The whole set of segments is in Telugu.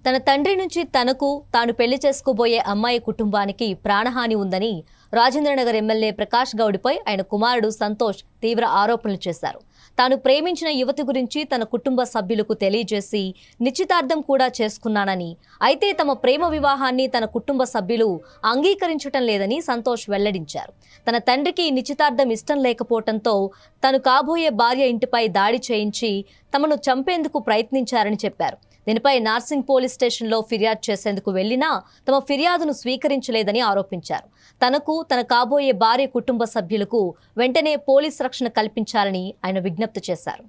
తన తండ్రి నుంచి తనకు తాను పెళ్లి చేసుకోబోయే అమ్మాయి కుటుంబానికి ప్రాణహాని ఉందని రాజేంద్రనగర్ ఎమ్మెల్యే ప్రకాష్ గౌడ్పై ఆయన కుమారుడు సంతోష్ తీవ్ర ఆరోపణలు చేశారు. తాను ప్రేమించిన యువతి గురించి తన కుటుంబ సభ్యులకు తెలియజేసి నిశ్చితార్థం కూడా చేసుకున్నానని, అయితే తమ ప్రేమ వివాహాన్ని తన కుటుంబ సభ్యులు అంగీకరించటం లేదని సంతోష్ వెల్లడించారు. తన తండ్రికి నిశ్చితార్థం ఇష్టం లేకపోవడంతో తను కాబోయే భార్య ఇంటిపై దాడి చేయించి తమను చంపేందుకు ప్రయత్నించారని చెప్పారు. దీనిపై నార్సింగ్ పోలీస్ స్టేషన్లో ఫిర్యాదు చేసేందుకు వెళ్లినా తమ ఫిర్యాదును స్వీకరించలేదని ఆరోపించారు. తనకు తన కాబోయే భార్య కుటుంబ సభ్యులకు వెంటనే పోలీస్ రక్షణ కల్పించాలని ఆయన విజ్ఞప్తి చేశారు.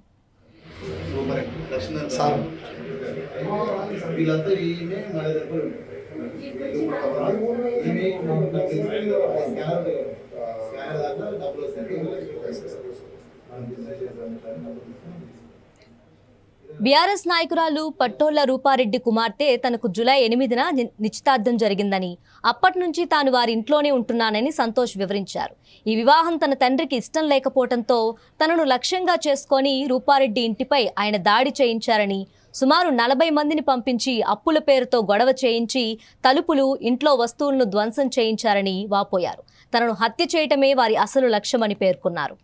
బీఆర్ఎస్ నాయకురాలు పట్టోళ్ల రూపారెడ్డి కుమార్తె తనకు జూలై 8న నిశ్చితార్థం జరిగిందని, అప్పటి నుంచి తాను వారి ఇంట్లోనే ఉంటున్నానని సంతోష్ వివరించారు. ఈ వివాహం తన తండ్రికి ఇష్టం లేకపోవడంతో తనను లక్ష్యంగా చేసుకొని రూపారెడ్డి ఇంటిపై ఆయన దాడి చేయించారని, సుమారు 40 మందిని పంపించి అప్పుల పేరుతో గొడవ చేయించి తలుపులు, ఇంట్లో వస్తువులను ధ్వంసం చేయించారని వాపోయారు. తనను హత్య చేయటమే వారి అసలు లక్ష్యమని పేర్కొన్నారు.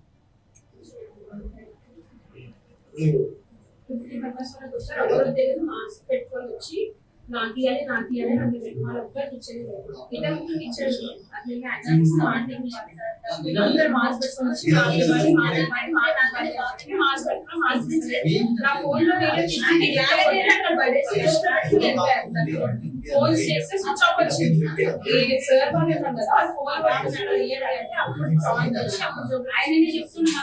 50 మెంబర్స్ వరకు వచ్చారు. ఒకరు తెలుగు మాస్క్ పెట్టుకొని వచ్చి నాకు ఇవ్వాలి నాకు వాళ్ళ ఒక్కరికి ఇచ్చేది లేదు. ఇతను ఇచ్చేది అట్లా యాక్సెప్ట్ అంటే అందరు మాస్క్ పెట్టుకొని వచ్చి నాకు ఇవ్వాలి మాస్క్ పెట్టుకుని మాస్క్ ఇచ్చేది. నా ఫోన్ లో ఫోన్ చేస్తే స్విచ్ ఆఫ్ వచ్చింది. సార్ వాళ్ళు కదా ఆ ఫోన్ అంటే అప్పుడు జాయిన్ వచ్చి అప్పుడు ఆయన చెప్తున్నా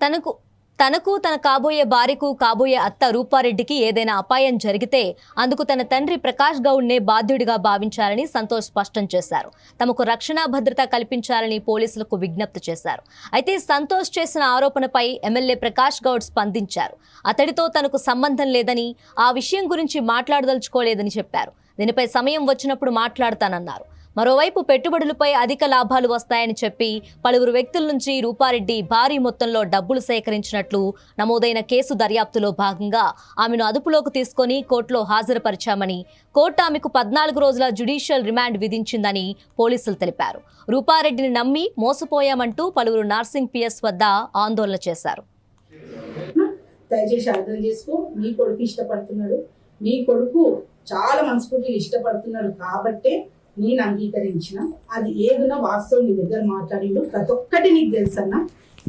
నాకు తనకు తన కాబోయే భార్యకు కాబోయే అత్త రూపారెడ్డికి ఏదైనా అపాయం జరిగితే అందుకు తన తండ్రి ప్రకాష్ గౌడ్నే బాధ్యుడిగా భావించాలని సంతోష్ స్పష్టం చేశారు. తమకు రక్షణ భద్రత కల్పించాలని పోలీసులకు విజ్ఞప్తి చేశారు. అయితే సంతోష్ చేసిన ఆరోపణపై ఎమ్మెల్యే ప్రకాష్ గౌడ్ స్పందించారు. అతడితో తనకు సంబంధం లేదని, ఆ విషయం గురించి మాట్లాడదలుచుకోలేదని చెప్పారు. దీనిపై సమయం వచ్చినప్పుడు మాట్లాడతానన్నారు. మరోవైపు పెట్టుబడులపై అధిక లాభాలు వస్తాయని చెప్పి పలువురు వ్యక్తుల నుంచి రూపారెడ్డి భారీ మొత్తంలో డబ్బులు సేకరించినట్లు నమోదైన కేసు దర్యాప్తులో భాగంగా ఆమెను అదుపులోకి తీసుకొని కోర్టులో హాజరుపరిచామని, కోర్టు ఆమెకు 14 రోజుల జ్యుడిషియల్ రిమాండ్ విధించిందని పోలీసులు తెలిపారు. రూపారెడ్డిని నమ్మి మోసపోయామంటూ పలువురు నార్సింగ్ పిఎస్ వద్ద ఆందోళన చేశారు. దయచేసి అర్థం చేసుకో, మీ కొడుకు ఇష్టపడుతున్నాడు, మీ కొడుకు చాలా మనస్ఫూర్తిగా ఇష్టపడుతున్నాడు కాబట్టే నేను అంగీకరించిన. అది ఏదున్నా వాస్తవం నీ దగ్గర మాట్లాడిండు, ప్రతి ఒక్కటి నీకు తెలుసన్నా.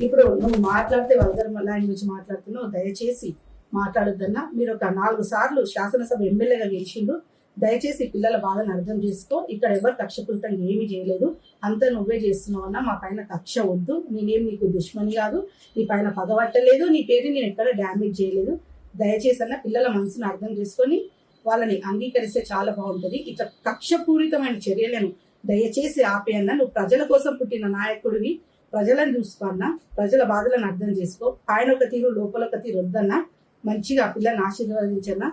ఇప్పుడు నువ్వు మాట్లాడితే వల్గర్ లాంగ్వేజ్ మాట్లాడుతున్నావు, దయచేసి మాట్లాడొద్దన్నా. మీరు ఒక 4 సార్లు శాసనసభ ఎమ్మెల్యేగా గెలిచిండు, దయచేసి పిల్లల బాధను అర్థం చేసుకో. ఇక్కడ ఎవరు కక్షపూరితంగా ఏమీ చేయలేదు, అంతా నువ్వే చేస్తున్నావు అన్నా. మా పైన కక్ష వద్దు, నేనేం నీకు దుష్మని కాదు, నీ పైన పగబట్టలేదు, నీ పేరుని నేను ఎక్కడ డ్యామేజ్ చేయలేదు. దయచేసి అన్న పిల్లల మనసును అర్థం చేసుకొని వాళ్ళని అంగీకరిస్తే చాలా బాగుంటుంది. ఇట్లా కక్షపూరితమైన చర్యలను దయచేసి ఆపేయన్నా. నువ్వు ప్రజల కోసం పుట్టిన నాయకుడివి, ప్రజలను చూసుకోన్నా, ప్రజల బాధలను అర్థం చేసుకో. పైన ఒక తీరు లోపల ఒక తీరు వద్దన్నా. మంచిగా ఆ పిల్లల్ని ఆశీర్వదించన్నా.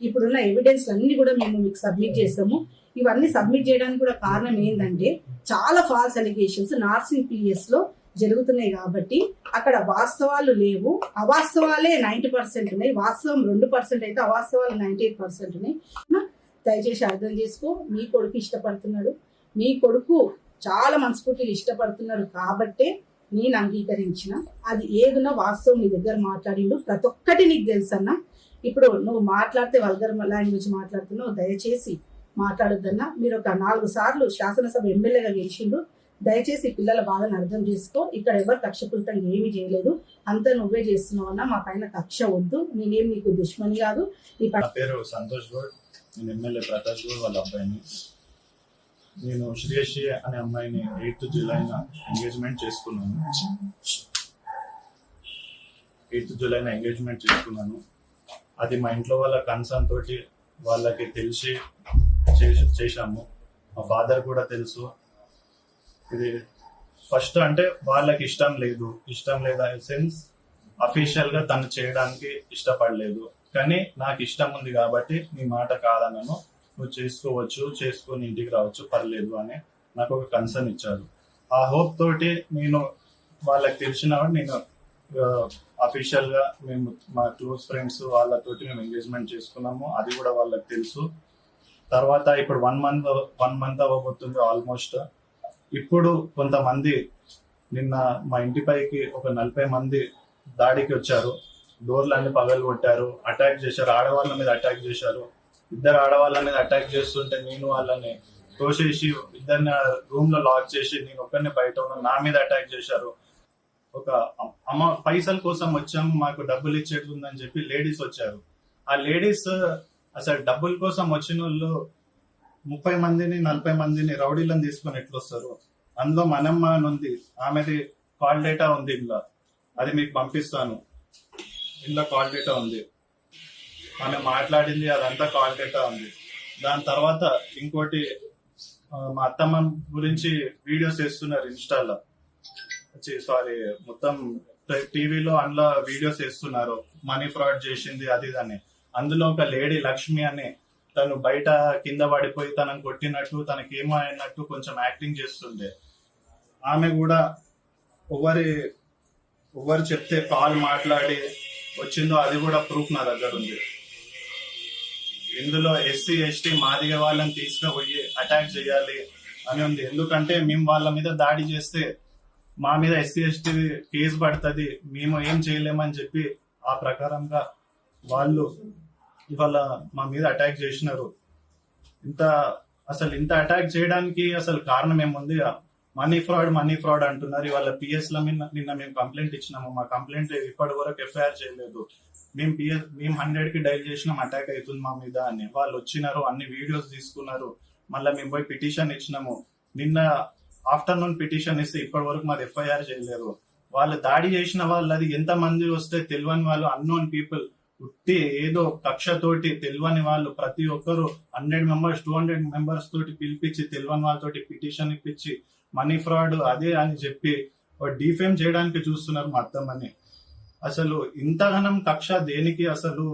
ఇప్పుడున్న ఎవిడెన్స్ అన్ని కూడా మేము మీకు సబ్మిట్ చేస్తాము. ఇవన్నీ సబ్మిట్ చేయడానికి కూడా కారణం ఏంటంటే చాలా ఫాల్స్ అలిగేషన్స్ నార్సింగ్ పిఎస్ లో జరుగుతున్నాయి కాబట్టి అక్కడ వాస్తవాలు లేవు, అవాస్తవాలే 90% ఉన్నాయి. వాస్తవం 2% అయితే అవాస్తవాలు 98% ఉన్నాయి. దయచేసి అర్థం చేసుకో, మీ కొడుకు ఇష్టపడుతున్నాడు, మీ కొడుకు చాలా మనస్ఫూర్తిగా ఇష్టపడుతున్నాడు కాబట్టే నేను అంగీకరించిన. అది ఏదున్నా వాస్తవం నీ దగ్గర మాట్లాడిండు, ప్రతి ఒక్కటి నీకు తెలుసన్నా. ఇప్పుడు నువ్వు మాట్లాడితే వల్గర్ లాంగ్వేజ్ మాట్లాడుతున్నావు, దయచేసి మాట్లాడొద్దన్నా. మీరు ఒక 4 సార్లు శాసనసభ ఎమ్మెల్యేగా గెలిచిండు, దయచేసి పిల్లల బాధను అర్థం చేసుకో. ఇక్కడ ఎవరు కక్షపూరితంగా ఏమీ చేయలేదు, అంతా నువ్వే చేస్తున్నావు అన్నా. మా పైన కక్ష వద్దు, నేనేం నీకు దుష్మని కాదు. నా పేరు సంతోష్ గౌడ్, నేను ఎమ్మెల్యే ప్రకాష్ గౌడ్ వాళ్ళ అబ్బాయిని. నేను శ్రీయశ్రీ అనే అమ్మాయిని 8th జూలైన ఎంగేజ్మెంట్ చేసుకున్నాను. అది మా ఇంట్లో వాళ్ళ కన్సర్న్ తోటి వాళ్ళకి తెలిసి చేశాము. మా ఫాదర్ కూడా తెలుసు. ఇది ఫస్ట్ అంటే వాళ్ళకి ఇష్టం లేదు సెన్స్ అఫీషియల్ గా తను చేయడానికి ఇష్టపడలేదు. కానీ నాకు ఇష్టం ఉంది కాబట్టి నీ మాట కాదన్నాను, నువ్వు చేసుకోవచ్చు, చేసుకొని ఇంటికి రావచ్చు, పర్లేదు అని నాకు ఒక కన్సర్న్ ఇచ్చారు. ఆ హోప్ తోటి నేను వాళ్ళకి తెలిసినవాడు నేను అఫీషియల్ గా మేము మా క్లోజ్ ఫ్రెండ్స్ వాళ్ళతోటి మేము ఎంగేజ్మెంట్ చేసుకున్నాము, అది కూడా వాళ్ళకి తెలుసు. తర్వాత ఇప్పుడు 1 మంత్ అవ్వబోతుంది ఆల్మోస్ట్. ఇప్పుడు కొంతమంది నిన్న మా ఇంటిపైకి ఒక 40 మంది దాడికి వచ్చారు, డోర్లన్నీ పగలు కొట్టారు, అటాక్ చేశారు, ఆడవాళ్ళ మీద అటాక్ చేశారు. 2 ఆడవాళ్ళ మీద అటాక్ చేస్తుంటే నేను వాళ్ళని తోసేసి 2 రూమ్ లో లాక్ చేసి నేను ఒక్కరిని బయట ఉన్నాను, నా మీద అటాక్ చేశారు. ఒక అమ్మ పైసల కోసం వచ్చాము, మాకు డబ్బులు ఇచ్చేది ఉందని చెప్పి లేడీస్ వచ్చారు. ఆ లేడీస్ అసలు డబ్బుల కోసం వచ్చిన వాళ్ళు 30 మందిని 40 మందిని రౌడీలను తీసుకొని ఎట్లొస్తారు? అందులో మనమ్మ అని ఉంది, ఆమెది కాల్ డేటా ఉంది ఇంట్లో, అది మీకు పంపిస్తాను. ఇంట్లో కాల్ డేటా ఉంది, ఆమె మాట్లాడింది అదంతా కాల్ డేటా ఉంది. దాని తర్వాత ఇంకోటి మా అత్తమ్మ గురించి వీడియోస్ వేస్తున్నారు ఇన్స్టాలో, సారీ మొత్తం టీవీలో అందులో వీడియోస్ వేస్తున్నారు, మనీ ఫ్రాడ్ చేసింది అది ఇదని. అందులో ఒక లేడీ లక్ష్మి అని తను బయట కింద పడిపోయి తనను కొట్టినట్టు తనకేమో అయినట్టు కొంచెం యాక్టింగ్ చేస్తుండే. ఆమె కూడా ఎవరు చెప్తే కాల్ మాట్లాడి వచ్చిందో అది కూడా ప్రూఫ్ నా దగ్గర ఉంది. ఇందులో ఎస్సీ ఎస్టీ మాదిగ వాళ్ళని తీసుకుపోయి అటాక్ చేయాలి అని ఉంది. ఎందుకంటే మేము వాళ్ళ మీద దాడి చేస్తే మా మీద ఎస్సీ ఎస్టీ కేసు పడుతుంది, మేము ఏం చేయలేమని చెప్పి ఆ ప్రకారంగా వాళ్ళు ఇవాళ మా మీద అటాక్ చేసినారు. ఇంత అటాక్ చేయడానికి అసలు కారణం ఏముంది? మనీ ఫ్రాడ్ అంటున్నారు. ఇవాళ పిఎస్ లో నిన్న మేము కంప్లైంట్ ఇచ్చినాము, మా కంప్లైంట్ ఇప్పటి వరకు ఎఫ్ఐఆర్ చేయలేదు. మేము 100కి డైల్ చేసినాం అటాక్ అవుతుంది మా మీద అని. వాళ్ళు వచ్చినారు, అన్ని వీడియోస్ తీసుకున్నారు, మళ్ళీ మేము పోయి పిటిషన్ ఇచ్చినాము. నిన్న ఆఫ్టర్నూన్ పిటిషన్ ఇస్తే ఇప్పటి వరకు మాది ఎఫ్ఐఆర్ చేయలేరు. వాళ్ళు దాడి చేసిన వాళ్ళు అది ఎంత మంది వస్తే తెలియని వాళ్ళు, అన్నోన్ పీపుల్, ఉట్టి ఏదో కక్షతోటి తెలియని వాళ్ళు ప్రతి ఒక్కరు 100 మెంబర్స్ 200 మెంబర్స్ తోటి పిలిపించి తెలియని వాళ్ళతోటి పిటిషన్ ఇప్పించి మనీ ఫ్రాడ్ అదే అని చెప్పి డిఫేమ్ చేయడానికి చూస్తున్నారు మా అత్తమ్మని. అసలు ఇంతగానం కక్ష దేనికి? అసలు